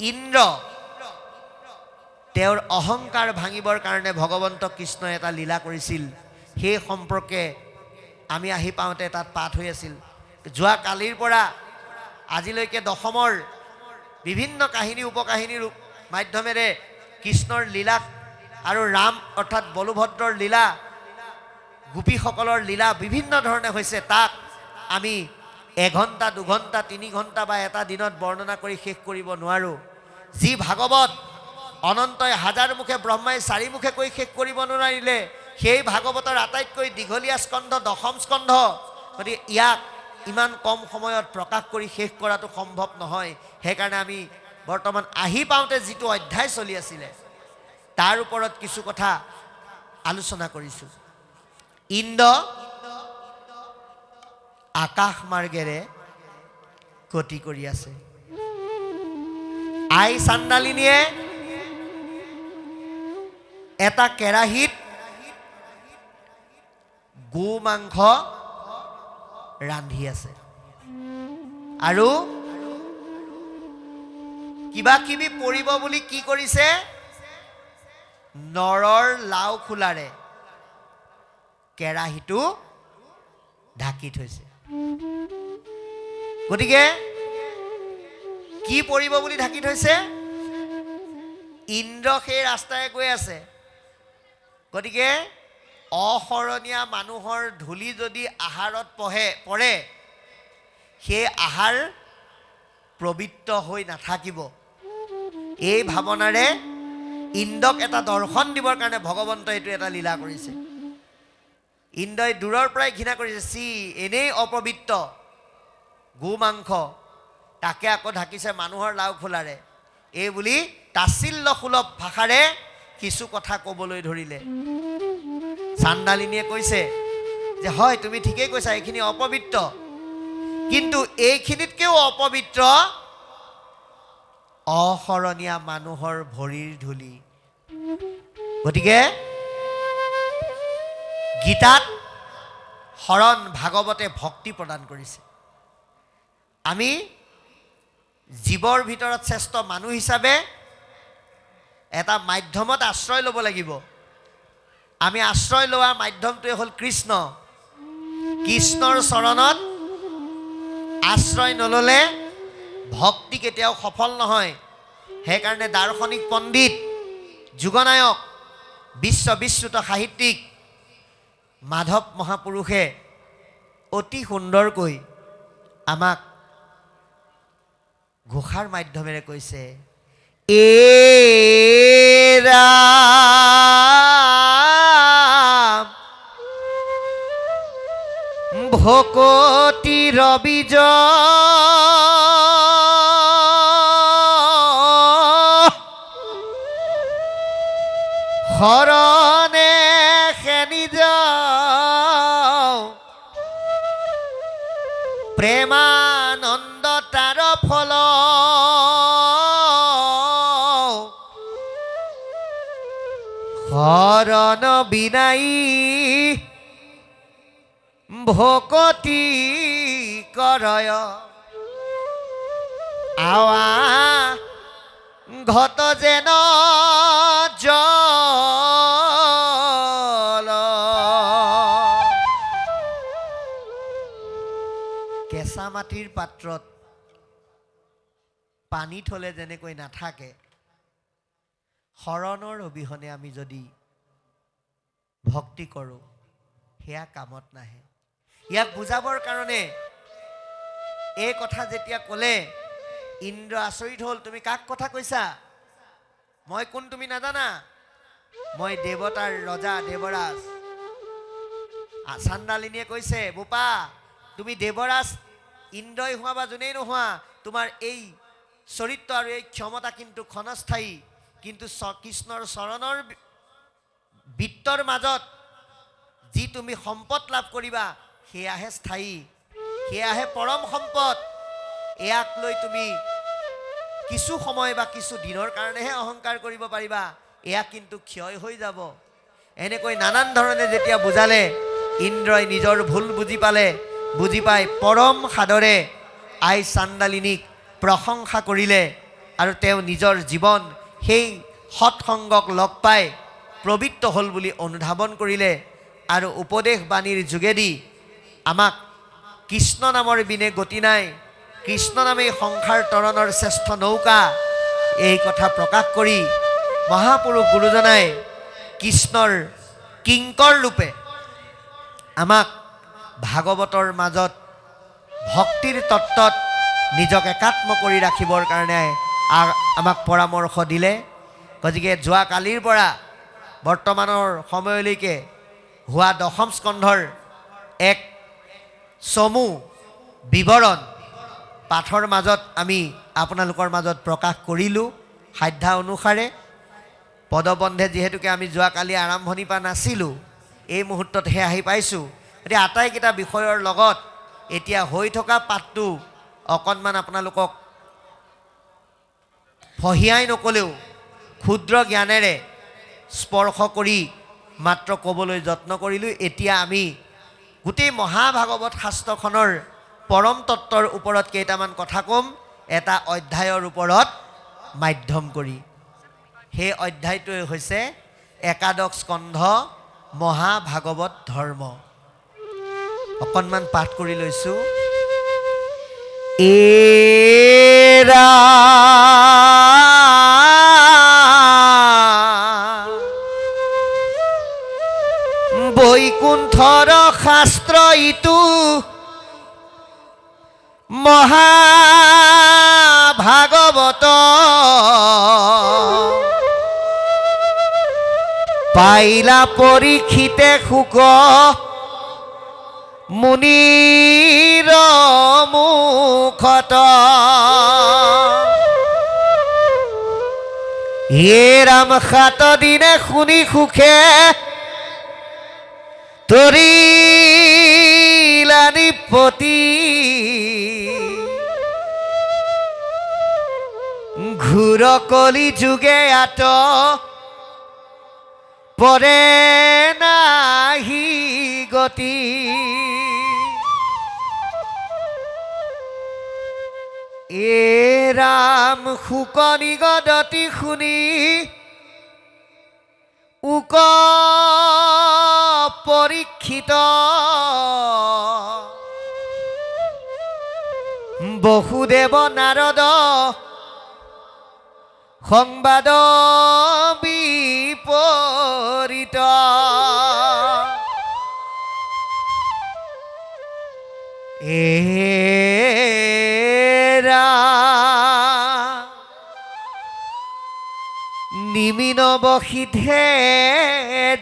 ইন্দ্ৰ তেওঁৰ অহংকাৰ ভাঙিবৰ কাৰণে ভগৱন্ত কৃষ্ণই এটা লীলা কৰিছিল। সেই সম্পৰ্কে আমি আহি পাওঁতে তাত পাঠ হৈ আছিল। যোৱা কালিৰ পৰা আজিলৈকে দশমৰ বিভিন্ন কাহিনী উপকাহিনীৰ মাধ্যমেৰে কৃষ্ণৰ লীলাক আৰু ৰাম অৰ্থাৎ বলুভদ্ৰৰ লীলা, গোপীসকলৰ লীলা বিভিন্ন ধৰণে হৈছে। তাক আমি এঘণ্টা, দুঘণ্টা, 3 ঘণ্টা বা এটা দিনত বৰ্ণনা কৰি শেষ কৰিব নোৱাৰোঁ। যি ভাগৱত অনন্তই 1000 মুখে, ব্ৰহ্মাই 4 মুখে কৈ শেষ কৰিব নোৱাৰিলে, সেই ভাগৱতৰ আটাইতকৈ দীঘলীয়া স্কন্ধ দশম স্কন্ধ। গতিকে ইয়াক ইমান কম সময়ত প্ৰকাশ কৰি শেষ কৰাটো সম্ভৱ নহয়। সেইকাৰণে আমি বৰ্তমান আহি পাওঁতে যিটো অধ্যায় চলি আছিলে তাৰ ওপৰত কিছু কথা আলোচনা কৰিছোঁ। ইন্দ্ৰ আকাশ মাৰ্গেৰে গতি কৰি আছে। আই চাণ্ডালিনীয়ে এটা কেৰাহীত গো মাংস ৰান্ধি আছে আৰু কিবা কিবি পৰিব বুলি কি কৰিছে, নৰৰ লাও খোলাৰে কেৰাহীটো ঢাকি থৈছে। গতিকে কি পৰিব বুলি ঢাকি থৈছে, ইন্দ্ৰ সেই ৰাস্তাৰে গৈ আছে। গতিকে অশৰণীয়া মানুহৰ ধূলি যদি আহাৰত পৰে, সেই আহাৰ পবিত্ৰ হৈ নাথাকিব। এই ভাৱনাৰে ইন্দ্ৰক এটা দৰ্শন দিবৰ কাৰণে ভগৱন্তই এইটো এটা লীলা কৰিছে। ইন্দ্ৰই দূৰৰ পৰাই ঘৃণা কৰিছে, চি এনেই অপবিত্ৰ গো মাংস, তাকে আকৌ ঢাকিছে মানুহৰ লাও খোলাৰে। এই বুলি তাচ্ছিল্য সুলভ ভাষাৰে কিছু কথা ক'বলৈ ধৰিলে। চাণ্ডালিনীয়ে কৈছে যে হয়, তুমি ঠিকেই কৈছা, এইখিনি অপবিত্ৰ, কিন্তু এইখিনিতকেও অপবিত্ৰ অশৰণীয়া মানুহৰ ভৰিৰ ধূলি। গতিকে গীতাত শৰণ, ভাগৱতে ভক্তি প্ৰদান কৰিছে। আমি জীৱৰ ভিতৰত শ্ৰেষ্ঠ মানুহ হিচাপে এটা মাধ্যমত আশ্ৰয় ল'ব লাগিব। আমি আশ্ৰয় লোৱা মাধ্যমটোৱে হ'ল কৃষ্ণ। কৃষ্ণৰ চৰণত আশ্ৰয় নল'লে ভক্তি কেতিয়াও সফল নহয়। সেইকাৰণে দাৰ্শনিক পণ্ডিত, যুগনায়ক, বিশ্ববিশ্ৰুত সাহিত্যিক মাধৱ মহাপুৰুষে অতি সুন্দৰকৈ আমাক ঘোষাৰ মাধ্যমেৰে কৈছে, ৰাম ভকতি ৰবিজ শৰণে খেনিজ প্ৰেমানন্দ তাৰ ফল শৰণ বিনাই ভকতি কৰয় আৱা ঘট যেন জল। কেঁচা মাটিৰ পাত্ৰত পানী থলে যেনেকৈ নাথাকে, শৰণৰ অবিহনে আমি যদি ভক্তি কৰোঁ সেয়া কামত নাহে। ইয়াক বুজাবৰ কাৰণে এই কথা যেতিয়া ক'লে ইন্দ্ৰ আচৰিত হ'ল, তুমি কাক কথা কৈছা? মই কোন তুমি নাজানা? মই দেৱতাৰ ৰজা দেৱৰাজ। চাণ্ডালিনীয়ে কৈছে, বোপা তুমি দেৱৰাজ, ইন্দ্ৰই হোৱা বা যোনেই নোহোৱা, তোমাৰ এই চৰিত্ৰ আৰু এই ক্ষমতা কিন্তু ক্ষণস্থায়ী। কিন্তু কৃষ্ণৰ চৰণৰ বৃত্তৰ মাজত যি তুমি সম্পদ লাভ কৰিবা সেয়াহে স্থায়ী, সেয়াহে পৰম সম্পদ। ইয়াক লৈ তুমি কিছু সময় বা কিছু দিনৰ কাৰণেহে অহংকাৰ কৰিব পাৰিবা, এয়া কিন্তু ক্ষয় হৈ যাব। এনেকৈ নানান ধৰণে যেতিয়া বুজালে, ইন্দ্ৰই নিজৰ ভুল বুজি পালে। বুজি পাই পৰম সাদৰে আই চাণ্ডালিনীক প্ৰশংসা কৰিলে আৰু তেওঁ নিজৰ জীৱন সেই সৎসংগক লগ পাই পবিত্ৰ হ'ল বুলি অনুধাৱন কৰিলে আৰু উপদেশ বাণীৰ যোগেদি আমাক কৃষ্ণ নামৰ বিনে গতি নাই, কৃষ্ণ নামেই সংসাৰ তৰণৰ শ্ৰেষ্ঠ নৌকা, এই কথা প্ৰকাশ কৰি মহাপুৰুষ গুৰুজনাই কৃষ্ণৰ কিংকৰ ৰূপে আমাক ভাগৱতৰ মাজত ভক্তিৰ তত্ত্বত নিজক একাত্ম কৰি ৰাখিবৰ কাৰণে আমাক পৰামৰ্শ দিলে। গতিকে যোৱাকালিৰ পৰা বৰ্তমানৰ সময়লৈকে হোৱা দশম স্কন্ধৰ এক চমু বিৱৰণ পাঠৰ মাজত আমি আপোনালোকৰ মাজত প্ৰকাশ কৰিলোঁ সাধ্য অনুসাৰে। পদবন্ধে যিহেতুকে আমি যোৱাকালি আৰম্ভণি পৰা নাছিলোঁ, এই মুহূৰ্ততহে আহি পাইছোঁ। এতিয়া আটাইকেইটা বিষয়ৰ লগত এতিয়া হৈ থকা পাঠটো অকণমান আপোনালোকক ফহিয়াই নকলেও ক্ষুদ্ৰ জ্ঞানেৰে স্পৰ্শ কৰি মাত্ৰ ক'বলৈ যত্ন কৰিলোঁ। এতিয়া আমি গোটেই মহাভাগৱত শাস্ত্ৰখনৰ পৰম তত্ত্বৰ ওপৰত কেইটামান কথা ক'ম, এটা অধ্যায়ৰ ওপৰত মাধ্যম কৰি। সেই অধ্যায়টোৱে হৈছে একাদশ স্কন্ধ মহাভাগৱত ধৰ্ম। অকণমান পাঠ কৰি লৈছোঁ। এৰা বৈকুণ্ঠৰ শাস্ত্ৰ ইটো মহাভাগৱত পাইলা পৰীক্ষিতে শুক মুনিৰ মুখত হে ৰাম 7 দিনে শুনি সুখে তৰিলা নিপতি ঘূৰ কলি যুগে আত পৰে নাহি গতি এ ৰাম শুক নিগদতি শুনি উক পৰীক্ষিত বসুদেৱ নাৰদ সংবাদ বিপৰীত এৰা নিমিন বসিধে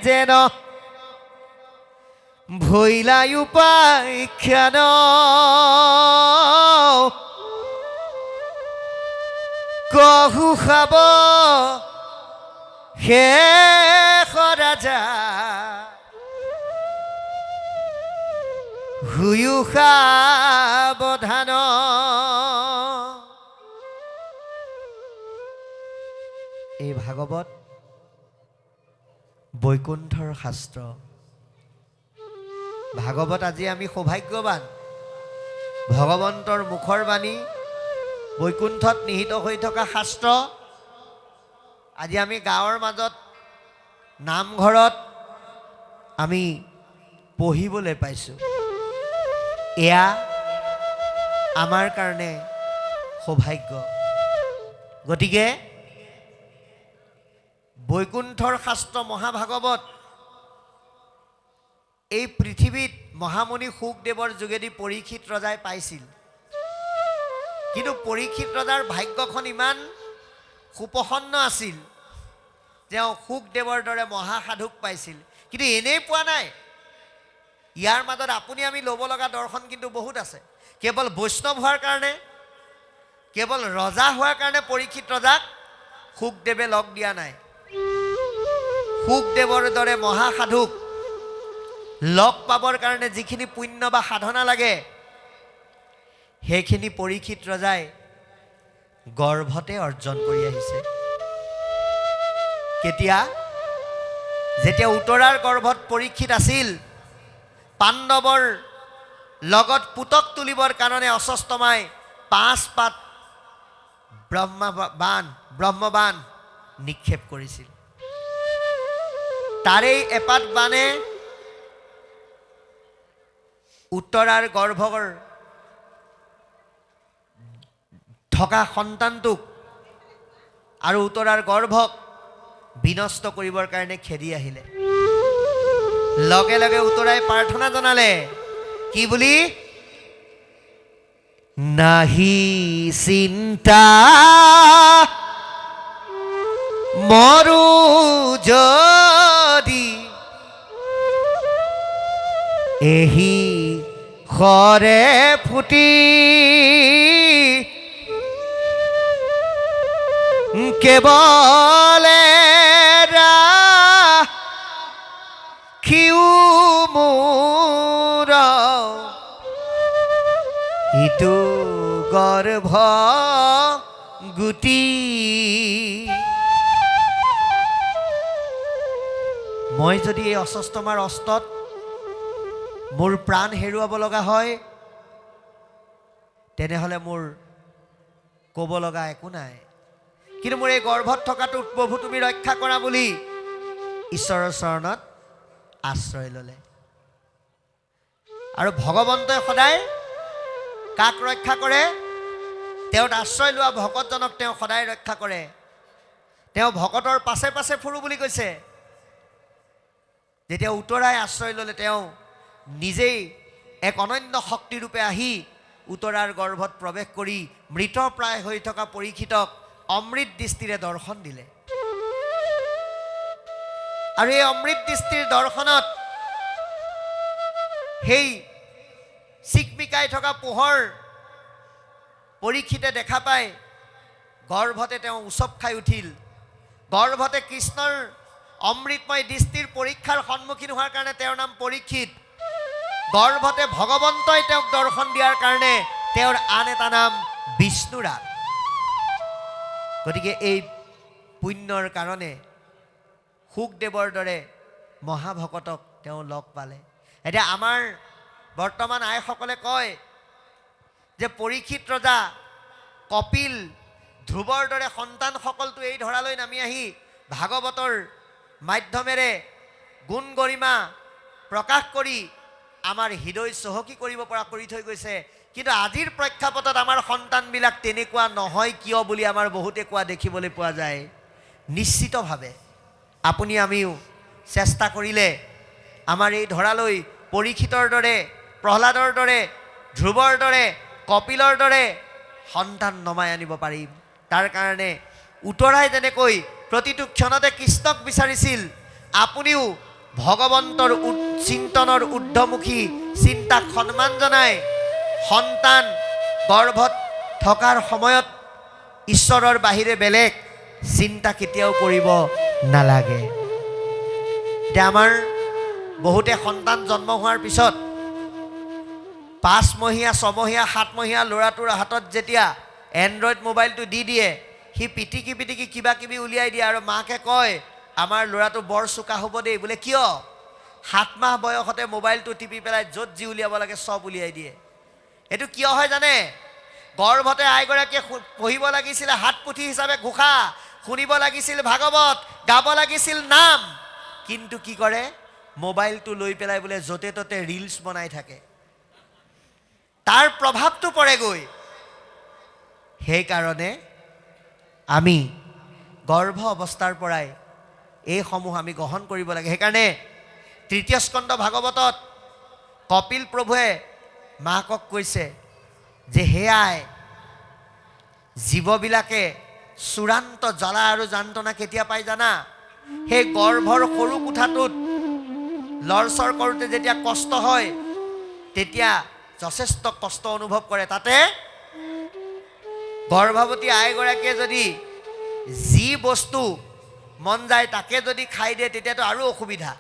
যেন ভৈলাই উপাখ্যান কহু খাব শেষ ৰাজা হুয়ু সাৱধান এই ভাগৱত বৈকুণ্ঠৰ শাস্ত্ৰ। ভাগৱত আজি আমি সৌভাগ্যৱান, ভগৱন্তৰ মুখৰ বাণী বৈকুণ্ঠত নিহিত হৈ থকা শাস্ত্ৰ আজি আমি গাঁৱৰ মাজত নামঘৰত আমি পঢ়িবলৈ পাইছোঁ। এয়া আমাৰ কাৰণে সৌভাগ্য। গতিকে বৈকুণ্ঠৰ শাস্ত্ৰ মহাভাগৱত এই পৃথিৱীত মহামুনি শুকদেৱৰ যোগেদি পৰীক্ষিত ৰজাই পাইছিল। কিন্তু পৰীক্ষিত ৰজাৰ ভাগ্যখন ইমান সুপ্ৰসন্ন আছিল, তেওঁ শুকদেৱৰ দৰে মহাসাধুক পাইছিল। কিন্তু এনেই পোৱা নাই। ইয়াৰ মাজত আপুনি আমি ল'ব লগা দৰ্শন কিন্তু বহুত আছে। কেৱল বৈষ্ণৱ হোৱাৰ কাৰণে, কেৱল ৰজা হোৱাৰ কাৰণে পৰীক্ষিত ৰজাক শুকদেৱে লগ দিয়া নাই। শুকদেৱৰ দৰে মহাসাধুক লগ পাবৰ কাৰণে যিখিনি পুণ্য বা সাধনা লাগে সেইখিনি পৰীক্ষিত ৰজাই গৰ্ভতে অৰ্জন কৰি আহিছে। কেতিয়া? যেতিয়া উত্তৰাৰ গৰ্ভত পৰীক্ষিত আছিল, পাণ্ডৱৰ লগত পুতক তুলিবৰ কাৰণে অশ্বত্থামাই 5 পাত ব্ৰহ্মবাণ নিক্ষেপ কৰিছিল। তাৰেই এপাত বাণে উত্তৰাৰ গৰ্ভৰ থকা সন্তানটোক আৰু উত্তৰাৰ গৰ্ভক বিনষ্ট কৰিবৰ কাৰণে খেদি আহিলে। লগে লগে উত্তৰাই প্ৰাৰ্থনা জনালে, কি বুলি? নাহি চিন্তা মৰু যদি এহি খৰে ফুটি কেৱলে ৰাখিও মোৰ ইটো গৰ্ভ গুটি। মই যদি এই অস্বস্থমাৰ অস্তত মোৰ প্ৰাণ হেৰুৱাব লগা হয়, তেনেহ'লে মোৰ ক'ব লগা একো নাই। কিন্তু মোৰ এই গৰ্ভত থকাটো প্ৰভু তুমি ৰক্ষা কৰা বুলি ঈশ্বৰৰ চৰণত আশ্ৰয় ল'লে। আৰু ভগৱন্তই সদায় কাক ৰক্ষা কৰে? তেওঁত আশ্ৰয় লোৱা ভকতজনক তেওঁ সদায় ৰক্ষা কৰে। তেওঁ ভকতৰ পাছে পাছে ফুৰো বুলি কৈছে। যেতিয়া উত্তৰাই আশ্ৰয় ল'লে, তেওঁ নিজেই এক অনন্য শক্তিৰূপে আহি উত্তৰাৰ গৰ্ভত প্ৰৱেশ কৰি মৃতপ্ৰায় হৈ থকা পৰীক্ষিতক অমৃত দৃষ্টিৰে দৰ্শন দিলে। আৰু এই অমৃত দৃষ্টিৰ দৰ্শনত সেই চিকমিকাই থকা পোহৰ পৰীক্ষিতে দেখা পায়। গৰ্ভতে তেওঁ উচপ খাই উঠিল। গৰ্ভতে কৃষ্ণৰ অমৃতময় দৃষ্টিৰ পৰীক্ষাৰ সন্মুখীন হোৱাৰ কাৰণে তেওঁৰ নাম পৰীক্ষিত। গৰ্ভতে ভগৱন্তই তেওঁক দৰ্শন দিয়াৰ কাৰণে তেওঁৰ আন এটা নাম বিষ্ণুৰাজ। গতিকে এই পুণ্যৰ কাৰণে শুকদেৱৰ দৰে মহাভকতক তেওঁ লগ পালে। এতিয়া আমাৰ বৰ্তমান আইসকলে কয় যে পৰীক্ষিত ৰজা, কপিল, ধ্ৰুৱৰ দৰে সন্তানসকলটো এই ধৰালৈ নামি আহি ভাগৱতৰ মাধ্যমেৰে গুণ গৰিমা প্ৰকাশ কৰি আমাৰ হৃদয় চহকী কৰিব পৰা কৰি থৈ গৈছে। কিন্তু আজিৰ প্ৰেক্ষাপটত আমাৰ সন্তানবিলাক তেনেকুৱা নহয় কিয় বুলি আমাৰ বহুতে কোৱা দেখিবলৈ পোৱা যায়। নিশ্চিতভাৱে আপুনি আমিও চেষ্টা কৰিলে আমাৰ এই ধৰালৈ পৰীক্ষিতৰ দৰে, প্ৰহ্লাদৰ দৰে, ধ্ৰুৱৰ দৰে, কপিলৰ দৰে সন্তান নমাই আনিব পাৰিম। তাৰ কাৰণে উত্তৰাই যেনেকৈ প্ৰতিটো ক্ষণতে কৃষ্ণক বিচাৰিছিল, আপুনিও ভগৱন্তৰ চিন্তনৰ ঊৰ্ধ্বমুখী চিন্তাক সন্মান জনাই সন্তান গৰ্ভত থকাৰ সময়ত ঈশ্বৰৰ বাহিৰে বেলেগ চিন্তা কেতিয়াও কৰিব নালাগে। এতিয়া আমাৰ বহুতে সন্তান জন্ম হোৱাৰ পিছত 5 মহীয়া, 6 মহীয়া, 7 মহীয়া ল'ৰাটোৰ হাতত যেতিয়া এণ্ড্ৰইড মোবাইলটো দি দিয়ে, সি পিটিকি পিটিকি কিবা কিবি উলিয়াই দিয়ে আৰু মাকে কয় আমাৰ ল'ৰাটো বৰ চোকা হ'ব দেই। বোলে কিয়? 7 মাহ বয়সতে মোবাইলটো টিপি পেলাই য'ত যি উলিয়াব লাগে চব উলিয়াই দিয়ে। এইটো কিয় হয় জানে? গৰ্ভতে আইগৰাকীয়ে পঢ়িব লাগিছিলে হাত পুথি হিচাপে ঘোষা, শুনিব লাগিছিল ভাগৱত, গাব লাগিছিল নাম, কিন্তু কি কৰে? মোবাইলটো লৈ পেলাই বোলে য'তে ত'তে ৰিলছ বনাই থাকে। তাৰ প্ৰভাৱটো পৰেগৈ। সেইকাৰণে আমি গৰ্ভ অৱস্থাৰ পৰাই এইসমূহ আমি গ্ৰহণ কৰিব লাগে। সেইকাৰণে তৃতীয় স্কন্ধ ভাগৱতত কপিল প্ৰভুৱে মাকক কৈছে যে হে আই, জীৱবিলাকে চূড়ান্ত জ্বালা আৰু যন্ত্ৰণা কেতিয়া পাই জানা? সেই গৰ্ভৰ সৰু কোঠাটোত লৰচৰ কৰোঁতে যেতিয়া কষ্ট হয়, তেতিয়া যথেষ্ট কষ্ট অনুভৱ কৰে। তাতে গৰ্ভৱতী আইগৰাকীয়ে যদি যি বস্তু মন যায় তাকে যদি খাই দিয়ে, তেতিয়াতো আৰু অসুবিধা।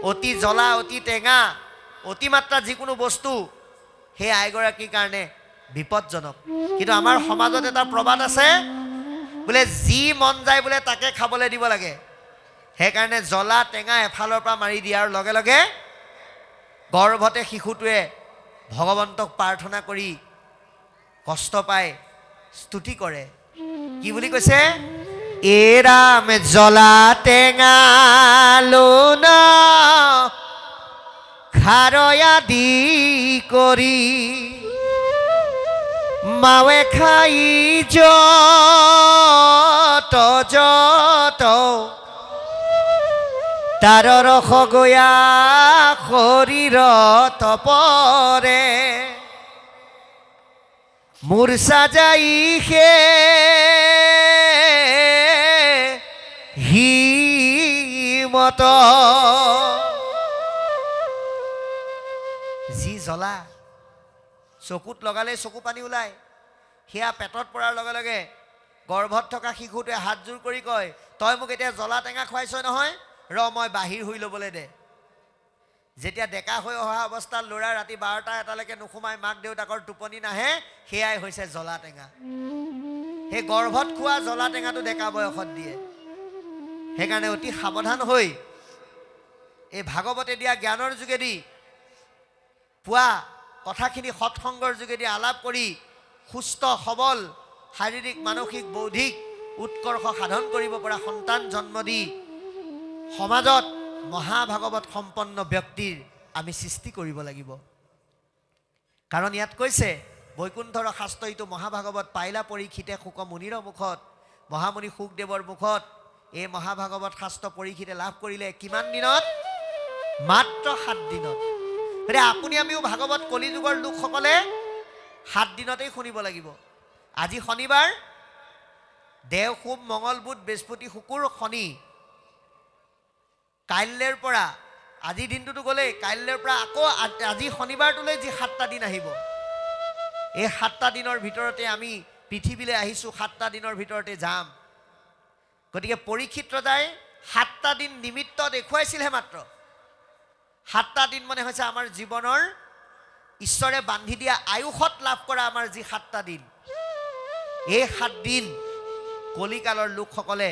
অতি জ্বলা, অতি টেঙা, অতিমাত্ৰা যিকোনো বস্তু সেই আইগৰাকীৰ কাৰণে বিপদজনক। কিন্তু আমাৰ সমাজত এটা প্ৰবাদ আছে, বোলে যি মন যায় বোলে তাকে খাবলৈ দিব লাগে। সেইকাৰণে জ্বলা টেঙা এফালৰ পৰা মাৰি দিয়াৰ লগে লগে গৰ্ভতে শিশুটোৱে ভগৱন্তক প্ৰাৰ্থনা কৰি কষ্ট পায়, স্তুতি কৰে। কি বুলি কৈছে? এৰাম জ্বলা টেঙা লোনা খাৰয়া দি কৰি মাৱে খাই যত যত তাৰ ৰস গয়া শৰীৰত পৰে মূৰ্ছা যাই সে হিমত যি জ্বলা চকুত লগালে চকু পানী ওলায় সেয়া পেটত পৰাৰ লগে লগে গৰ্ভত থকা শিশুটোৱে হাত জোৰ কৰি কয় তই মোক এতিয়া জ্বলা টেঙা খুৱাইছ নহয় ৰ মই বাহিৰ হৈ ল'বলৈ দে যেতিয়া ডেকা হৈ অহা অৱস্থাত ল'ৰা ৰাতি 12টা 1টালৈকে নুসুমাই মাক দেউতাকৰ টোপনি নাহে সেয়াই হৈছে জ্বলা টেঙা সেই গৰ্ভত খোৱা জ্বলা টেঙাটো ডেকা বয়সত দিয়ে সেইকাৰণে অতি সাৱধান হৈ এই ভাগৱতে দিয়া জ্ঞানৰ যোগেদি পোৱা কথাখিনি সৎসংগৰ যোগেদি আলাপ কৰি সুস্থ সবল শাৰীৰিক মানসিক বৌদ্ধিক উৎকৰ্ষ সাধন কৰিব পৰা সন্তান জন্ম দি সমাজত মহাভাগৱত সম্পন্ন ব্যক্তিৰ আমি সৃষ্টি কৰিব লাগিব কাৰণ ইয়াত কৈছে বৈকুণ্ঠৰ শাস্ত্ৰ এইটো মহাভাগৱত পাইলা পৰীক্ষিতে শুক মুনিৰ মুখত মহামুনি শুকদেৱৰ মুখত এই মহাভাগৱত শাস্ত্ৰ পৰীক্ষিতে লাভ কৰিলে কিমান দিনত মাত্ৰ 7 দিনত গতিকে আপুনি আমিও ভাগৱত কলিযুগৰ লোকসকলে 7 দিনতেই শুনিব লাগিব আজি শনিবাৰ দেও সোম মঙল বুধ বৃহস্পতি শুকুৰ শনি কাইলৈৰ পৰা আজি দিনটোতো গ'লেই কাইলৈৰ পৰা আকৌ আজি শনিবাৰটোলৈ যি 7টা দিন আহিব এই 7টা দিনৰ ভিতৰতে আমি পৃথিৱীলৈ আহিছোঁ 7টা দিনৰ ভিতৰতে যাম গতিকে পৰীক্ষিত ৰজাই 7টা দিন নিমিত্ত দেখুৱাইছিলহে মাত্ৰ 7টা দিন মানে হৈছে আমাৰ জীৱনৰ ঈশ্বৰে বান্ধি দিয়া আয়ুষত লাভ কৰা আমাৰ যি 7টা দিন এই 7 দিন কলিকালৰ লোকসকলে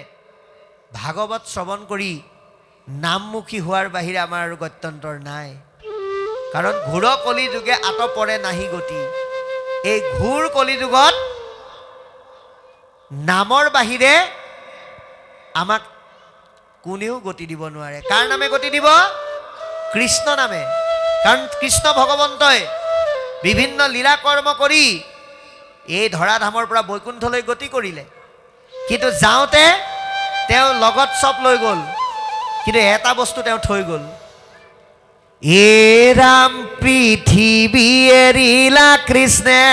ভাগৱত শ্ৰৱণ কৰি নামমুখী হোৱাৰ বাহিৰে আমাৰ আৰু গত্যন্তৰ নাই কাৰণ ঘোৰ কলি যুগে আতপৰে নাহি গতি এই ঘোৰ কলি যুগত নামৰ বাহিৰে আমাক কোনেও গতি দিব নোৱাৰে কাৰ নামে গতি দিব কৃষ্ণ নামে কাৰণ কৃষ্ণ ভগৱন্তই বিভিন্ন লীলা কৰ্ম কৰি এই ধৰাধামৰ পৰা বৈকুণ্ঠলৈ গতি কৰিলে কিন্তু যাওঁতে তেওঁ লগত সব লৈ গ'ল কিন্তু এটা বস্তু তেওঁ থৈ গ'ল এ ৰাম পৃথিৱী এৰিলা কৃষ্ণে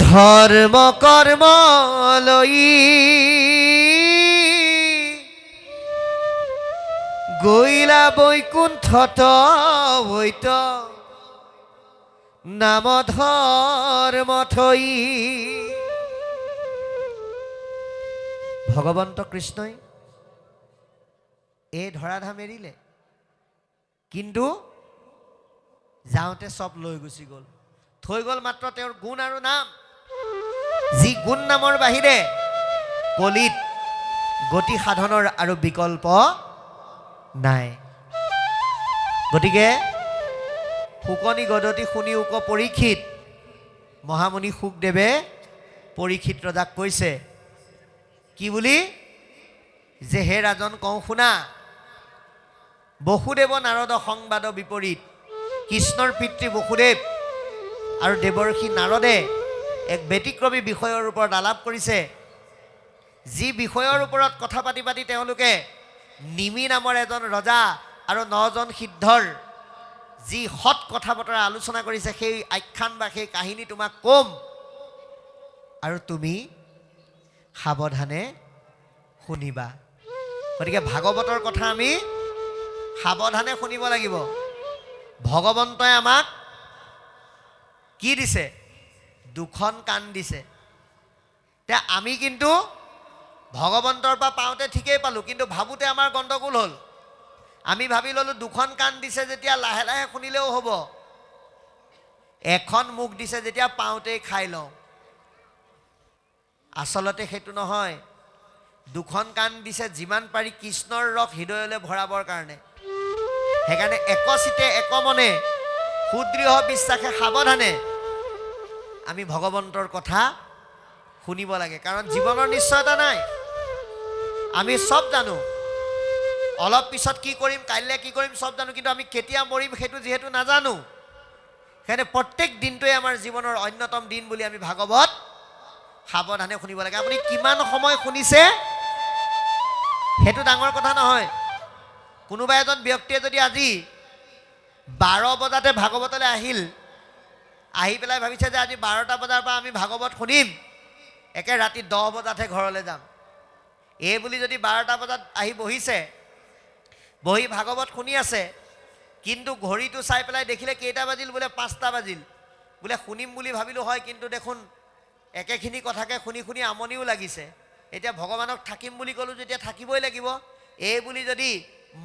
ধৰ্ম কৰ্ম লৈ গৈলা বৈকুণ্ঠত হৈত নাম ধৰ্ম থৈ ভগৱন্ত কৃষ্ণই এই ধৰাধাম এৰিলে কিন্তু যাওঁতে সব লৈ গুচি গ'ল থৈ গ'ল মাত্ৰ তেওঁৰ গুণ আৰু নাম যি গুণ নামৰ বাহিৰে কলিত গতি সাধনৰ আৰু বিকল্প নাই গতিকে শুকনি গদতি শুনি উক পৰীক্ষিত মহামুনি শুকদেৱে পৰীক্ষিত ৰজাক কৈছে কি বুলি যে হে ৰাজন কওঁ শুনা বসুদেৱ নাৰদ সংবাদ বিপৰীত কৃষ্ণৰ পিতৃ বসুদেৱ আৰু দেৱৰ্ষি নাৰদে এক ব্যতিক্ৰমী বিষয়ৰ ওপৰত আলাপ কৰিছে যি বিষয়ৰ ওপৰত কথা পাতি পাতি তেওঁলোকে নিমি নামৰ এজন ৰজা আৰু 9জন সিদ্ধৰ যি সৎ কথা বতৰা আলোচনা কৰিছে সেই আখ্যান বা সেই কাহিনী তোমাক কম আৰু তুমি সাৱধানে শুনিবা গতিকে ভাগৱতৰ কথা আমি সাৱধানে শুনিব লাগিব ভগৱন্তই আমাক কি দিছে দুখন কাণ দিছে তে আমি কিন্তু ভগৱন্তৰ পৰা পাওঁতে ঠিকেই পালোঁ কিন্তু ভাবোঁতে আমাৰ গণ্ডগোল হ'ল আমি ভাবি ল'লোঁ দুখন কাণ দিছে যেতিয়া লাহে লাহে শুনিলেও হ'ব এখন মুখ দিছে যেতিয়া পাওঁতেই খাই লওঁ আচলতে সেইটো নহয় দুখন কাণ দিছে যিমান পাৰি কৃষ্ণৰ ৰস হৃদয়লৈ ভৰাবৰ কাৰণে সেইকাৰণে একচিতে একমনে সুদৃঢ় বিশ্বাসে সাৱধানে আমি ভগৱন্তৰ কথা শুনিব লাগে, কাৰণ জীৱনৰ নিশ্চয়তা নাই। আমি চব জানো, অলপ পিছত কি কৰিম, কাইলৈ কি কৰিম চব জানো, কিন্তু আমি কেতিয়া মৰিম সেইটো যিহেতু নাজানো, সেইকাৰণে প্ৰত্যেক দিনটোৱে আমাৰ জীৱনৰ অন্যতম দিন বুলি আমি ভাগৱত সাৱধানে শুনিব লাগে। আপুনি কিমান সময় শুনিছে সেইটো ডাঙৰ কথা নহয়। কোনোবা এজন ব্যক্তিয়ে যদি আজি 12 বজাতে ভাগৱতলৈ আহিল, আহি পেলাই ভাবিছে যে আজি 12টা বজাৰ পৰা আমি ভাগৱত শুনিম, একে ৰাতি 10 বজাতহে ঘৰলৈ যাম, এই বুলি যদি 12টা বজাত আহি বহিছে, বহি ভাগৱত শুনি আছে, কিন্তু ঘড়ীটো চাই পেলাই দেখিলে কেইটা বাজিল, বোলে 5টা বাজিল, বোলে শুনিম বুলি ভাবিলোঁ হয়, কিন্তু দেখোন একেখিনি কথাকে শুনি শুনি আমনিও লাগিছে, এতিয়া ভগৱানক থাকিম বুলি ক'লোঁ যেতিয়া থাকিবই লাগিব, এই বুলি যদি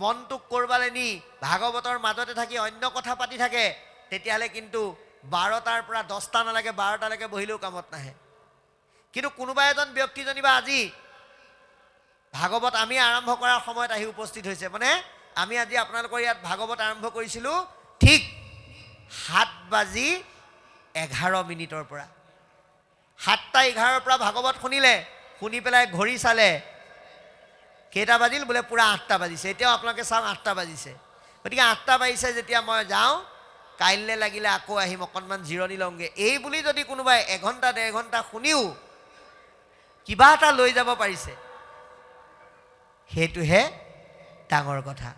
মনটোক কৰবালৈ নি ভাগৱতৰ মাজতে থাকি অন্য কথা পাতি থাকে, তেতিয়াহ'লে কিন্তু 12টাৰ পৰা 10টা নালাগে 12টালৈকে বহিলেও কামত নাহে। কিন্তু কোনোবা এজন ব্যক্তি যেনিবা আজি ভাগৱত আমি আৰম্ভ কৰাৰ সময়ত আহি উপস্থিত হৈছে, মানে আমি আজি আপোনালোকৰ ইয়াত ভাগৱত আৰম্ভ কৰিছিলোঁ ঠিক 7:11 পৰা। 7:11 পৰা ভাগৱত শুনিলে, শুনি পেলাই ঘড়ী চালে, কেইটা বাজিল, বোলে পূৰা 8টা বাজিছে। এতিয়াও আপোনালোকে চাওক 8টা বাজিছে, গতিকে 8টা বাজিছে যেতিয়া মই যাওঁ, কাইলৈ লাগিলে আকৌ আহিম, অকণমান জিৰণি লওঁগৈ, এই বুলি যদি কোনোবাই 1 ঘণ্টা 1.5 ঘণ্টা শুনিও কিবা এটা লৈ যাব পাৰিছে, সেইটোহে ডাঙৰ কথা।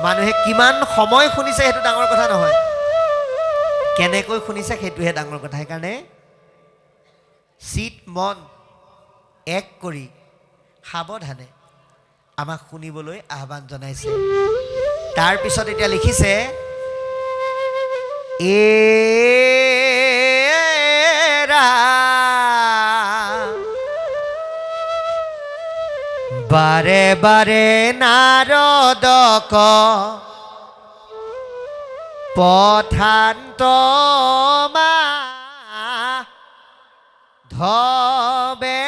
মানুহে কিমান সময় শুনিছে সেইটো ডাঙৰ কথা নহয়, কেনেকৈ শুনিছে সেইটোহে ডাঙৰ কথা। সেইকাৰণে চিত মন এক কৰি সাৱধানে আমাক শুনিবলৈ আহ্বান জনাইছে। তাৰপিছত এতিয়া লিখিছে, বাৰে বাৰে নাৰদক পঠান্ত ধবে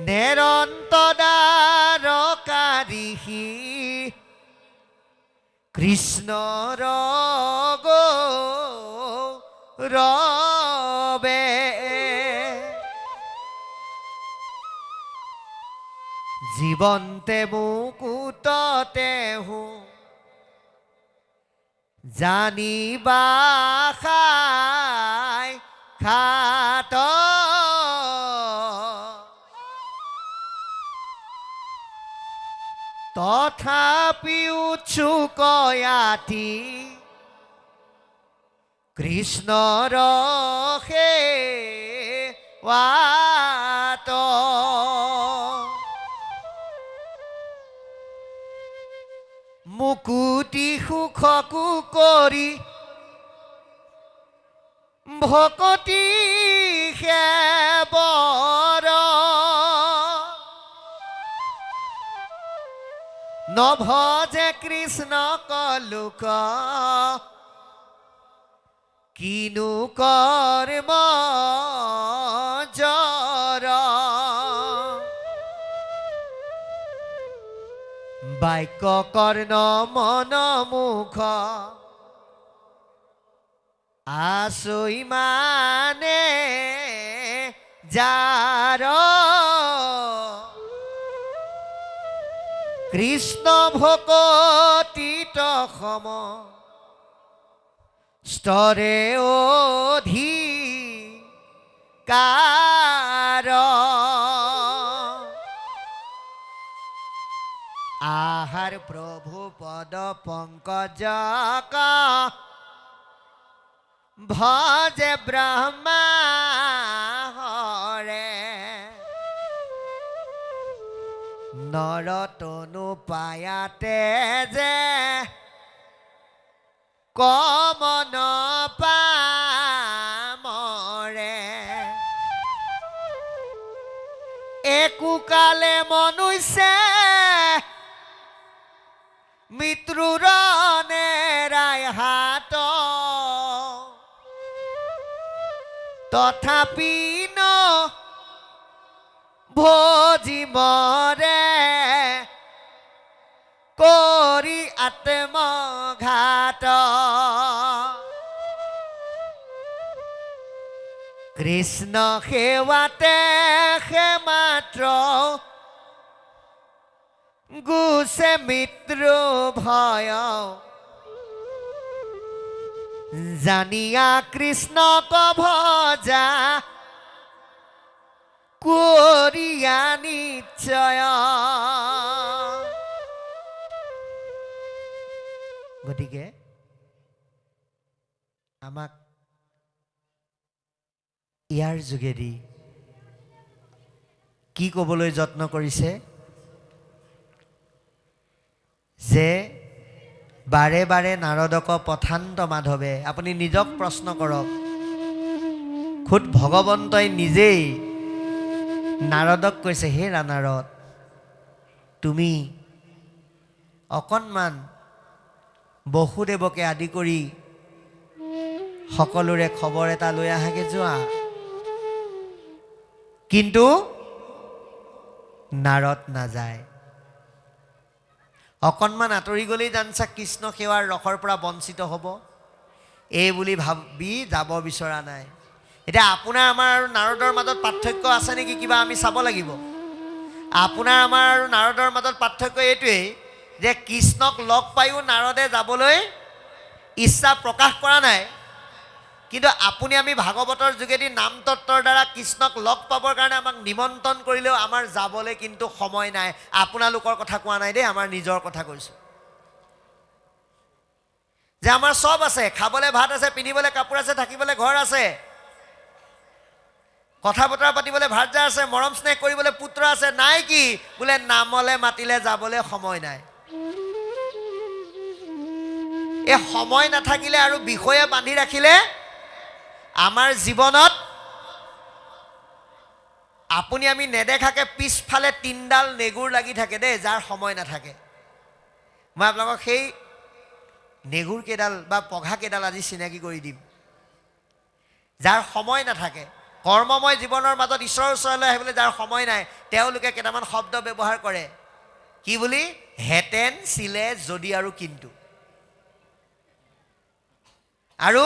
নিৰন্তদাৰকাৰিষি কৃষ্ণৰ গৌৰৱে জীৱন্তে মুকুটতে হো জানিবা খাত তথাপিও চুকয়াতি কৃষ্ণৰ সেৱাত মুকুতি সুখকো কৰি ভকতি সেবৰ নভজে কৃষ্ণ কলোক কিনু কৰ্ম জৰ বাক্য কৰ্ণ মন মুখ আছই মানে যাৰ কৃষ্ণ ভকতিত সম স্তৰে অধিকাৰ আহাৰ প্ৰভু পদ পংকজক ভজে ব্ৰহ্মা হৰে নৰতনু পায়াতে যে কমন পামৰে একোকালে মনুষ্যে মৃত্যুৰ নেৰাই হাত তথাপি ন ভজি মৰে কৰি আত্মঘাত কৃষ্ণ সেৱাতে সে মাত্ৰ গুছে মৃত্যু ভয় জানিয়া কৃষ্ণক ভজা কৰিয়া নিশ্চয়। গতিকে আমাক ইয়াৰ যোগেদি কি ক'বলৈ যত্ন কৰিছে যে বাৰে বাৰে নাৰদক পথান্ত মাধৱে। আপুনি নিজক প্ৰশ্ন কৰক, খুদ ভগৱন্তই নিজেই নাৰদক কৈছে, হে নাৰদ, তুমি অকণমান বসুদেৱকে আদি কৰি সকলোৰে খবৰ এটা লৈ আহাগে যোৱা। কিন্তু নাৰদ নাযায়। অকণমান আঁতৰি গ'লেই জানছা কৃষ্ণ সেৱাৰ ৰসৰ পৰা বঞ্চিত হ'ব, এই বুলি ভাবি যাব বিচৰা নাই। এতিয়া আপোনাৰ আমাৰ আৰু নাৰদৰ মাজত পাৰ্থক্য আছে নেকি কিবা আমি চাব লাগিব। আপোনাৰ আমাৰ আৰু নাৰদৰ মাজত পাৰ্থক্য এইটোৱেই যে কৃষ্ণক লগ পায়ো নাৰদে যাবলৈ ইচ্ছা প্ৰকাশ কৰা নাই। কিন্তু আপুনি আমি ভাগৱতৰ যোগেদি নাম তত্বৰ দ্বাৰা কৃষ্ণক লগ পাবৰ কাৰণে আমাক নিমন্ত্ৰণ কৰিলেও আমাৰ যাবলৈ কিন্তু সময় নাই। আপোনালোকৰ কথা কোৱা নাই দেই, আমাৰ নিজৰ কথা কৈছোঁ। যে আমাৰ চব আছে, খাবলৈ ভাত আছে, পিন্ধিবলৈ কাপোৰ আছে, থাকিবলৈ ঘৰ আছে, কথা বতৰা পাতিবলৈ ভাৰ্যা আছে, মৰম স্নেহ কৰিবলৈ পুত্ৰ আছে, নাই কি বোলে নামলৈ মাতিলে যাবলৈ সময় নাই। এই সময় নাথাকিলে আৰু বিষয়ে বান্ধি ৰাখিলে আমাৰ জীৱনত আপুনি আমি নেদেখাকে পিছফালে তিনডাল নেগুৰ লাগি থাকে দেই, যাৰ সময় নাথাকে। মই আপোনালোকক সেই নেগুৰ কেইডাল বা পঘা কেইডাল আজি চিনাকি কৰি দিম। যাৰ সময় নাথাকে, কৰ্মময় জীৱনৰ মাজত ঈশ্বৰৰ ওচৰলৈ আহিবলৈ যাৰ সময় নাই, তেওঁলোকে কেইটামান শব্দ ব্যৱহাৰ কৰে। কি বুলি? হেতেন, ছিলে, যদি আৰু কিন্তু। আৰু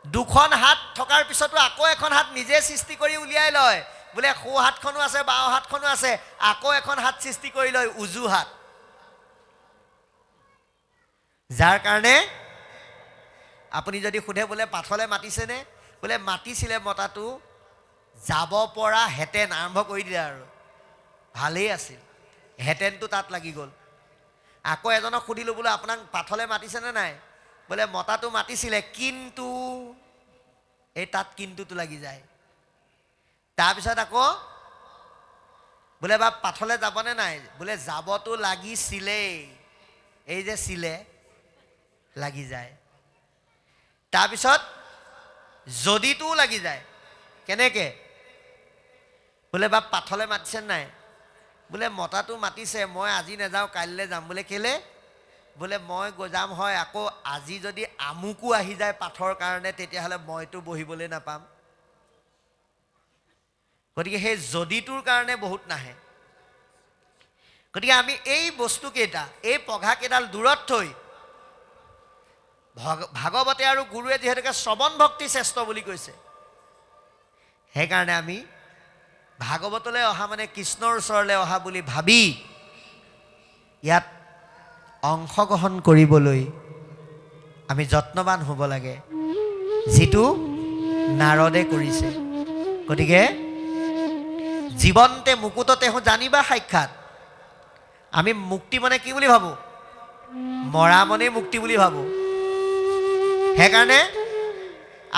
দুখন হাত থকাৰ পিছতো আকৌ এখন হাত নিজে সৃষ্টি কৰি উলিয়াই লয়। বোলে সোঁ হাতখনো আছে, বাওঁ হাতখনো আছে, আকৌ এখন হাত সৃষ্টি কৰি লয়, উজু হাত। যাৰ কাৰণে আপুনি যদি সোধে বোলে পাঠলৈ মাতিছেনে, বোলে মাতিছিলে, মতাটো যাব পৰা হেতেন আৰম্ভ কৰি দিলে আৰু ভালেই আছিল, হেতেনটো তাত লাগি গ'ল। আকৌ এজনক সুধিলোঁ, বোলে আপোনাক পাঠলৈ মাতিছেনে নাই, বোলে মতাটো মাতিছিলে, কিন্তু এই তাত কিন্তুটো লাগি যায়। তাৰপিছত আকৌ বোলে বা পাঠলৈ যাবনে নাই, বোলে যাবতো লাগিছিলেই, এই যে ছিলে লাগি যায়। তাৰপিছত যদিটোও লাগি যায়। কেনেকৈ? বোলে বা পাঠলৈ মাতিছে নাই, বোলে মতাটো মাতিছে, মই আজি নাযাওঁ, কাইলৈ যাম। বোলে কেলে? বোলে মই যাম হয়, আকৌ আজি যদি আমুকো আহি যায় পাঠৰ কাৰণে, তেতিয়াহ'লে মইতো বহিবলৈ নাপাম। গতিকে সেই যদিটোৰ কাৰণে বহুত নাহে। গতিকে আমি এই বস্তুকেইটা, এই পঘাকেইডাল দূৰত থৈ, ভাগৱতে আৰু গুৰুৱে যিহেতুকে শ্ৰৱণ ভক্তি শ্ৰেষ্ঠ বুলি কৈছে, সেইকাৰণে আমি ভাগৱতলৈ অহা মানে কৃষ্ণৰ ওচৰলৈ অহা বুলি ভাবি ইয়াত অংশগ্ৰহণ কৰিবলৈ আমি যত্নৱান হ'ব লাগে, যিটো নাৰদে কৰিছে। গতিকে জীৱন্তে মুকুটতে জানিবা সাক্ষাৎ। আমি মুক্তি মানে কি বুলি ভাবোঁ? মৰা মনেই মুক্তি বুলি ভাবোঁ। সেইকাৰণে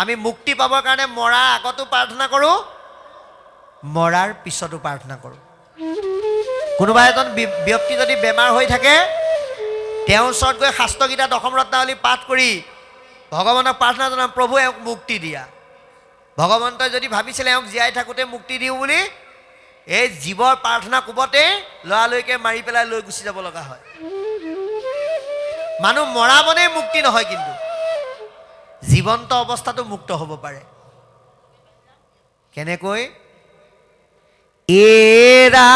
আমি মুক্তি পাবৰ কাৰণে মৰাৰ আগতো প্ৰাৰ্থনা কৰোঁ, মৰাৰ পিছতো প্ৰাৰ্থনা কৰোঁ। কোনোবা এজন ব্যক্তি যদি বেমাৰ হৈ থাকে, তেওঁৰ ওচৰত গৈ শাস্ত্ৰগীতা দশম ৰত্নাৱলী পাঠ কৰি ভগৱানক প্ৰাৰ্থনা জনাম, প্ৰভু এওঁক মুক্তি দিয়া। ভগৱন্তই যদি ভাবিছিলে এওঁক জীয়াই থাকোঁতে মুক্তি দিওঁ বুলি, এই জীৱৰ প্ৰাৰ্থনা কোবতে লৰালৰিকে মাৰি পেলাই লৈ গুচি যাব লগা হয়। মানুহ মৰা মনেই মুক্তি নহয়, কিন্তু জীৱন্ত অৱস্থাটো মুক্ত হ'ব পাৰে। কেনেকৈ? এৰা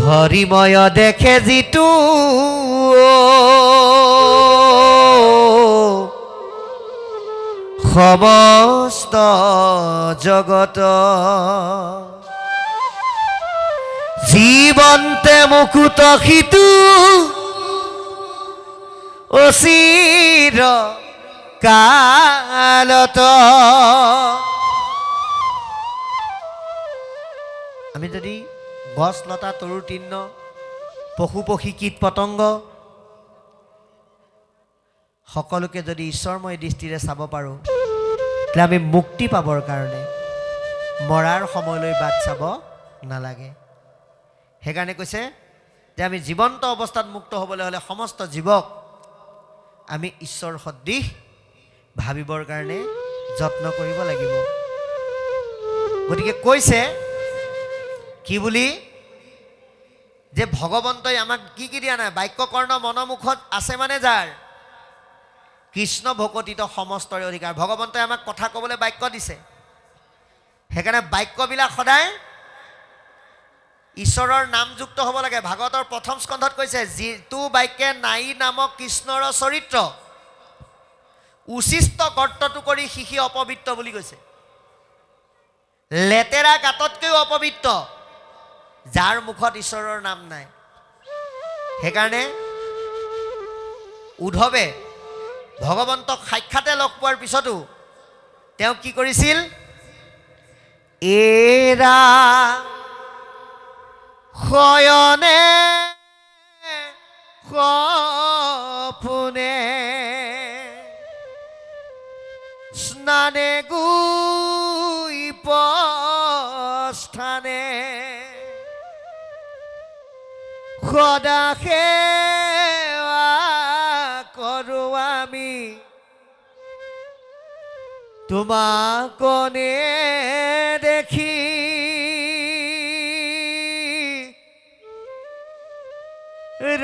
হৰিময় দেখে যিটো সমস্ত জগত জীৱন্তে মুকুত সিতু অচিৰ কালত আমি যদি গছ লতা তৰু তৃণ পশু পক্ষী কীট পতংগ সকলোকে যদি ঈশ্বৰময় দৃষ্টিৰে চাব পাৰোঁ তেতিয়াহ'লে আমি মুক্তি পাবৰ কাৰণে মৰাৰ সময়লৈ বাট চাব নালাগে। সেইকাৰণে কৈছে যে আমি জীৱন্ত অৱস্থাত মুক্ত হ'বলৈ হ'লে সমস্ত জীৱক আমি ঈশ্বৰ সদৃশ ভাবিবৰ কাৰণে যত্ন কৰিব লাগিব। গতিকে কৈছে কি বুলি যে ভগৱন্তই আমাক কি কি দিয়া নাই? বাক্য কৰ্ণ মনমুখত আছে মানে যাৰ কৃষ্ণ ভকতিত সমস্তৰে অধিকাৰ। ভগৱন্তই আমাক কথা ক'বলৈ বাক্য দিছে। সেইকাৰণে বাক্যবিলাক সদায় ঈশ্বৰৰ নামযুক্ত হ'ব লাগে। ভাগৱতৰ প্ৰথম স্কন্ধত কৈছে যিটো বাক্যে নাই নামক কৃষ্ণৰ চৰিত্ৰ উচিষ্ট কৰ্তটো কৰি শিশি অপবিত্ৰ বুলি কৈছে। লেতেৰা গাঁততকৈও অপবিত্ৰ যাৰ মুখত ঈশ্বৰৰ নাম নাই। সেইকাৰণে উদ্ধৱে ভগৱন্তক সাক্ষাতে লগ পোৱাৰ পিছতো তেওঁ কি কৰিছিল? এৰা শয়নে সপোনে স্নানে গুই পস্থানে সদা সেৱা কৰোঁ আমি তোমাকনে দেখি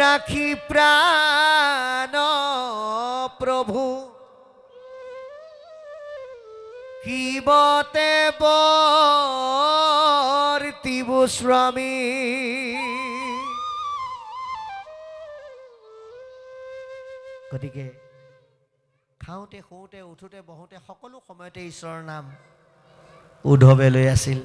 ৰাখি প্ৰাণ প্ৰভু কিবতে বৰ্তিব স্বামী। গতিকে খাওঁতে শুওঁতে উঠোঁতে বহোঁতে সকলো সময়তে ঈশ্বৰৰ নাম উদ্ধৱে লৈ আছিল।